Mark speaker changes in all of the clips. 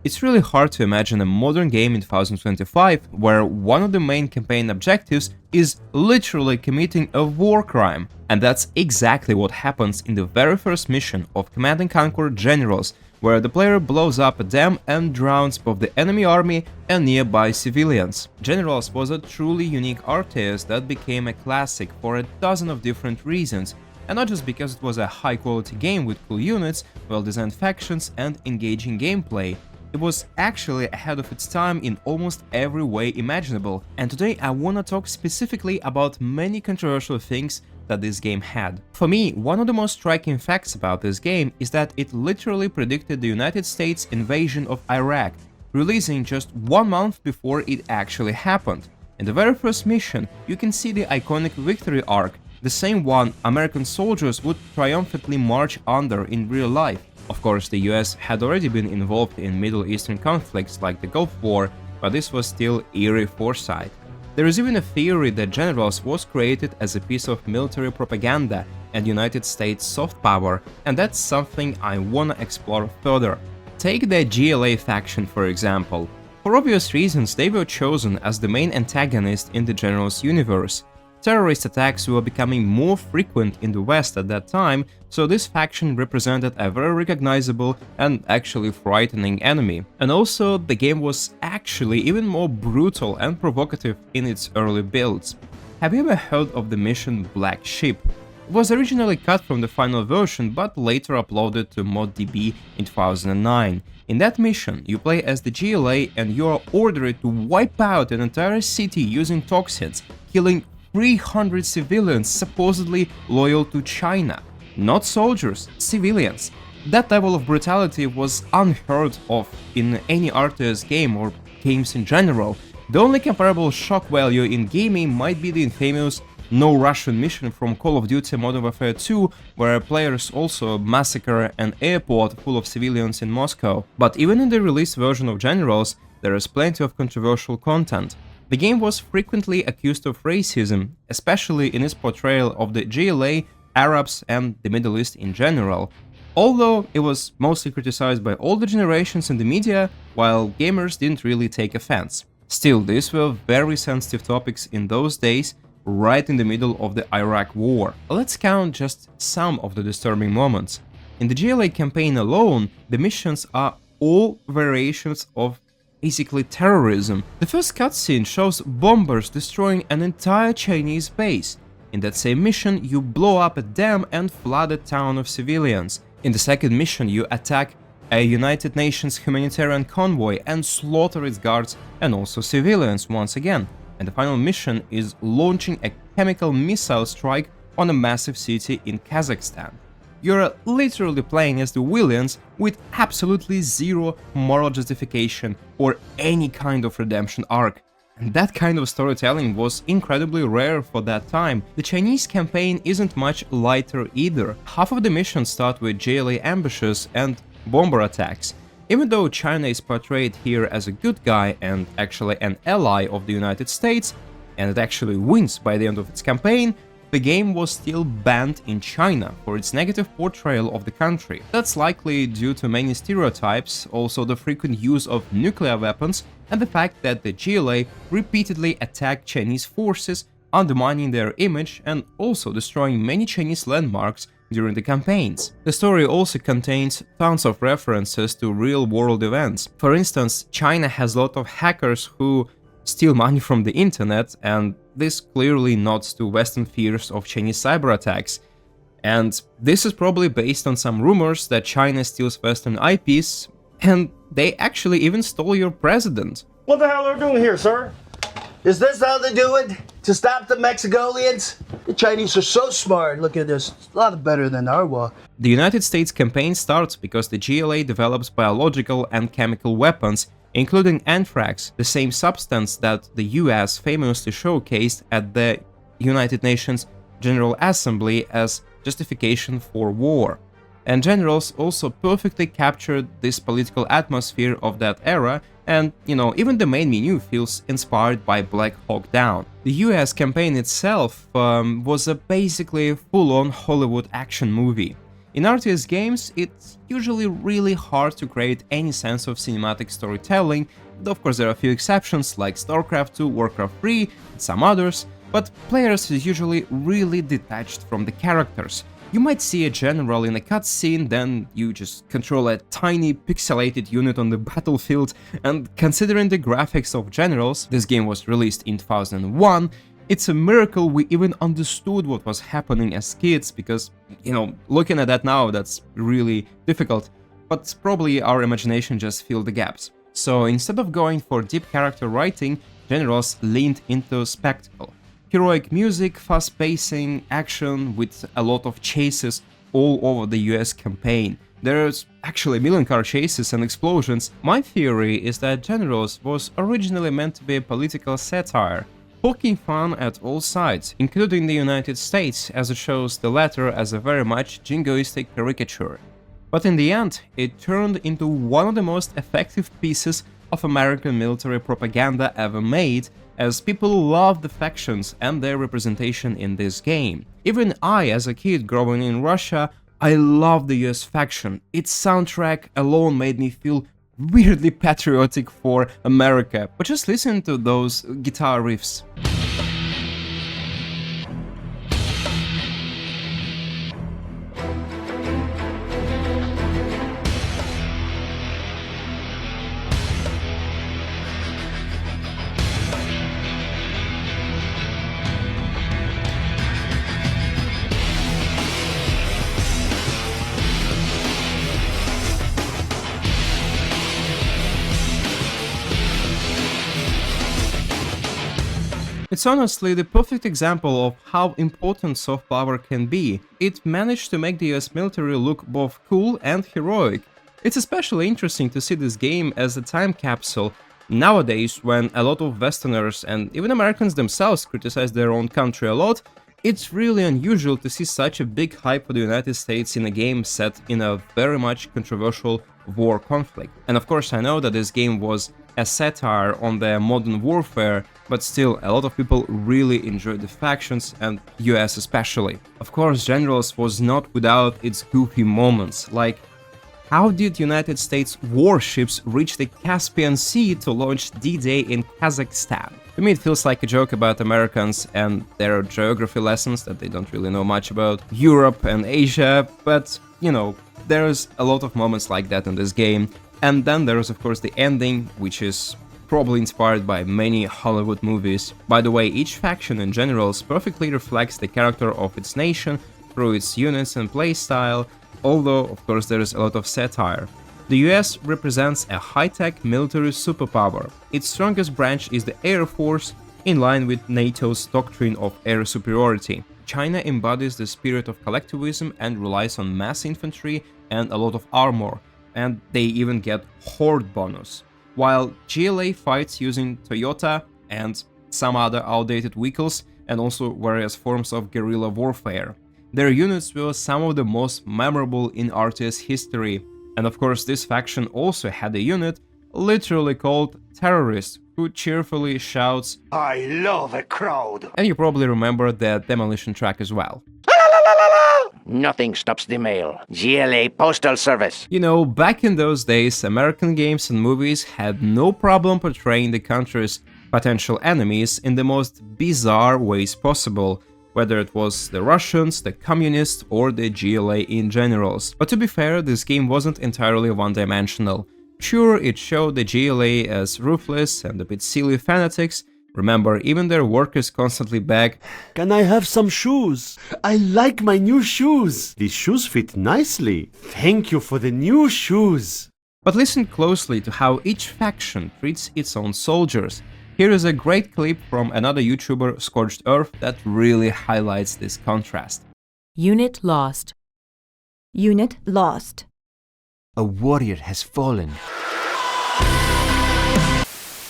Speaker 1: It's really hard to imagine a modern game in 2025 where one of the main campaign objectives is literally committing a war crime. And that's exactly what happens in the very first mission of Command & Conquer Generals, where the player blows up a dam and drowns both the enemy army and nearby civilians. Generals was a truly unique RTS that became a classic for a dozen of different reasons, and not just because it was a high-quality game with cool units, well-designed factions, and engaging gameplay. It was actually ahead of its time in almost every way imaginable, and today I wanna talk specifically about many controversial things that this game had. For me, one of the most striking facts about this game is that it literally predicted the United States invasion of Iraq, releasing just 1 month before it actually happened. In the very first mission, you can see the iconic victory arc, the same one American soldiers would triumphantly march under in real life. Of course, the US had already been involved in Middle Eastern conflicts like the Gulf War, but this was still eerie foresight. There is even a theory that Generals was created as a piece of military propaganda and United States soft power, and that's something I wanna explore further. Take the GLA faction, for example. For obvious reasons, they were chosen as the main antagonist in the Generals universe. Terrorist attacks were becoming more frequent in the West at that time, so this faction represented a very recognizable and actually frightening enemy. And also, the game was actually even more brutal and provocative in its early builds. Have you ever heard of the mission Black Sheep? It was originally cut from the final version, but later uploaded to ModDB in 2009. In that mission, you play as the GLA and you are ordered to wipe out an entire city using toxins, killing 300 civilians supposedly loyal to China. Not soldiers, civilians. That level of brutality was unheard of in any RTS game or games in general. The only comparable shock value in gaming might be the infamous No Russian mission from Call of Duty Modern Warfare 2, where players also massacre an airport full of civilians in Moscow. But even in the released version of Generals, there is plenty of controversial content. The game was frequently accused of racism, especially in its portrayal of the GLA, Arabs, and the Middle East in general, although it was mostly criticized by older generations in the media, while gamers didn't really take offense. Still, these were very sensitive topics in those days, right in the middle of the Iraq War. Let's count just some of the disturbing moments. In the GLA campaign alone, the missions are all variations of basically terrorism. The first cutscene shows bombers destroying an entire Chinese base. In that same mission, you blow up a dam and flood a town of civilians. In the second mission, you attack a United Nations humanitarian convoy and slaughter its guards and also civilians once again. And the final mission is launching a chemical missile strike on a massive city in Kazakhstan. You're literally playing as the villains with absolutely zero moral justification or any kind of redemption arc. And that kind of storytelling was incredibly rare for that time. The Chinese campaign isn't much lighter either. Half of the missions start with GLA ambushes and bomber attacks. Even though China is portrayed here as a good guy and actually an ally of the United States, and it actually wins by the end of its campaign, the game was still banned in China for its negative portrayal of the country. That's likely due to many stereotypes, also the frequent use of nuclear weapons, and the fact that the GLA repeatedly attacked Chinese forces, undermining their image and also destroying many Chinese landmarks during the campaigns. The story also contains tons of references to real-world events. For instance, China has a lot of hackers who steal money from the internet, and this clearly nods to Western fears of Chinese cyber attacks. And this is probably based on some rumors that China steals Western IPs, and they actually even stole your president.
Speaker 2: What the hell are they doing here, sir? Is this how they do it? To stop the Mexicolians? The Chinese are so smart. Look at this. It's a lot better than our war.
Speaker 1: The United States campaign starts because the GLA develops biological and chemical weapons, including anthrax, the same substance that the US famously showcased at the United Nations General Assembly as justification for war. And Generals also perfectly captured this political atmosphere of that era, and, even the main menu feels inspired by Black Hawk Down. The US campaign itself was a basically full-on Hollywood action movie. In RTS games, it's usually really hard to create any sense of cinematic storytelling, though of course there are a few exceptions like StarCraft 2, Warcraft 3, and some others, but players is usually really detached from the characters. You might see a general in a cutscene, then you just control a tiny pixelated unit on the battlefield, and considering the graphics of Generals, this game was released in 2001, it's a miracle we even understood what was happening as kids, because, looking at that now, that's really difficult, but probably our imagination just filled the gaps. So instead of going for deep character writing, Generals leaned into spectacle. Heroic music, fast pacing, action with a lot of chases all over the US campaign. There's actually a million car chases and explosions. My theory is that Generals was originally meant to be a political satire, poking fun at all sides, including the United States, as it shows the latter as a very much jingoistic caricature. But in the end, it turned into one of the most effective pieces of American military propaganda ever made, as people love the factions and their representation in this game. Even I, as a kid growing in Russia, I loved the US faction. Its soundtrack alone made me feel weirdly patriotic for America, but just listen to those guitar riffs. It's honestly the perfect example of how important soft power can be. It managed to make the US military look both cool and heroic. It's especially interesting to see this game as a time capsule nowadays, when a lot of Westerners and even Americans themselves criticize their own country a lot. It's really unusual to see such a big hype for the United States in a game set in a very much controversial war conflict. And of course I know that this game was a satire on the modern warfare, but still a lot of people really enjoyed the factions, and US especially. Of course, Generals was not without its goofy moments, like how did United States warships reach the Caspian Sea to launch D-Day in Kazakhstan? To me it feels like a joke about Americans and their geography lessons that they don't really know much about Europe and Asia, but there's a lot of moments like that in this game. And then there's of course the ending, which is probably inspired by many Hollywood movies. By the way, each faction in Generals perfectly reflects the character of its nation through its units and playstyle, although of course there is a lot of satire. The US represents a high-tech military superpower. Its strongest branch is the Air Force, in line with NATO's doctrine of air superiority. China embodies the spirit of collectivism and relies on mass infantry and a lot of armor, and they even get Horde bonus, while GLA fights using Toyota and some other outdated vehicles and also various forms of guerrilla warfare. Their units were some of the most memorable in RTS history, and of course this faction also had a unit literally called Terrorist, who cheerfully shouts,
Speaker 3: "I love a crowd."
Speaker 1: And you probably remember the demolition track as well.
Speaker 3: Nothing stops the mail. GLA Postal Service.
Speaker 1: Back in those days, American games and movies had no problem portraying the country's potential enemies in the most bizarre ways possible, whether it was the Russians, the communists, or the GLA in Generals. But to be fair, this game wasn't entirely one-dimensional. Sure, it showed the GLA as ruthless and a bit silly fanatics. Remember, even their workers constantly beg,
Speaker 4: "Can I have some shoes? I like my new shoes. These shoes fit nicely. Thank you for the new shoes."
Speaker 1: But listen closely to how each faction treats its own soldiers. Here is a great clip from another YouTuber, Scorched Earth, that really highlights this contrast.
Speaker 5: Unit lost.
Speaker 6: Unit lost.
Speaker 4: A warrior has fallen.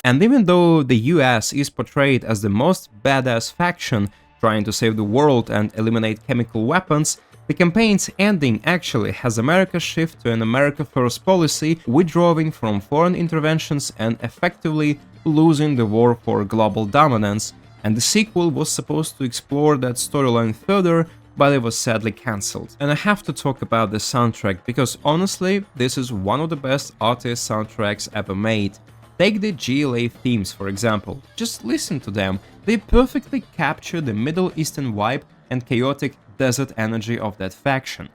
Speaker 1: And even though the US is portrayed as the most badass faction trying to save the world and eliminate chemical weapons, the campaign's ending actually has America shift to an America First policy, withdrawing from foreign interventions and effectively losing the war for global dominance, and the sequel was supposed to explore that storyline further, but it was sadly cancelled. And I have to talk about the soundtrack, because honestly, this is one of the best RTS soundtracks ever made. Take the GLA themes, for example. Just listen to them. They perfectly capture the Middle Eastern vibe and chaotic desert energy of that faction.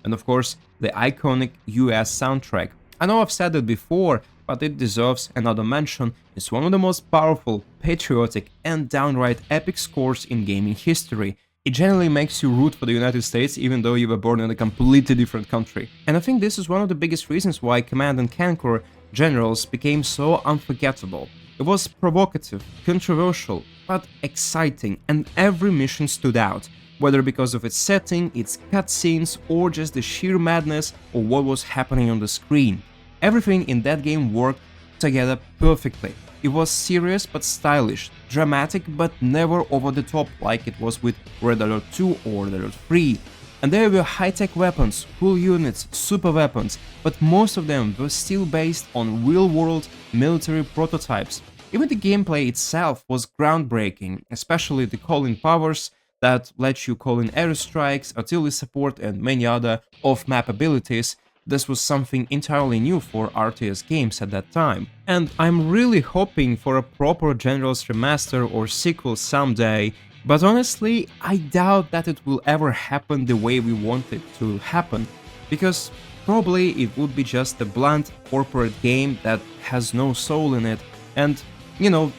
Speaker 1: And of course, the iconic US soundtrack. I know I've said it before, but it deserves another mention. It's one of the most powerful, patriotic, and downright epic scores in gaming history. It generally makes you root for the United States even though you were born in a completely different country. And I think this is one of the biggest reasons why Command & Conquer Generals became so unforgettable. It was provocative, controversial, but exciting, and every mission stood out. Whether because of its setting, its cutscenes, or just the sheer madness of what was happening on the screen. Everything in that game worked together perfectly. It was serious but stylish, dramatic but never over the top like it was with Red Alert 2 or Red Alert 3. And there were high-tech weapons, cool units, super weapons, but most of them were still based on real-world military prototypes. Even the gameplay itself was groundbreaking, especially the calling powers that let you call in airstrikes, artillery support, and many other off-map abilities. This was something entirely new for RTS games at that time. And I'm really hoping for a proper Generals remaster or sequel someday, but honestly, I doubt that it will ever happen the way we want it to happen, because probably it would be just a blunt corporate game that has no soul in it. And, you know,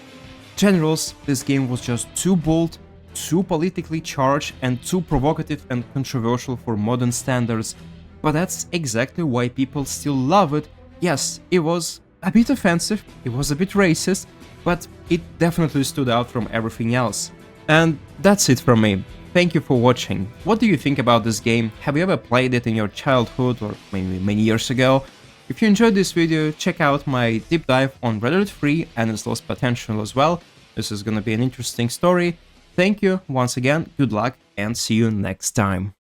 Speaker 1: Generals, this game was just too bold, too politically charged, and too provocative and controversial for modern standards. But that's exactly why people still love it. Yes, it was a bit offensive, it was a bit racist, but it definitely stood out from everything else. And that's it from me. Thank you for watching. What do you think about this game? Have you ever played it in your childhood or maybe many years ago? If you enjoyed this video, check out my deep dive on Red Alert 3 and its lost potential as well. This is gonna be an interesting story. Thank you once again, good luck, and see you next time.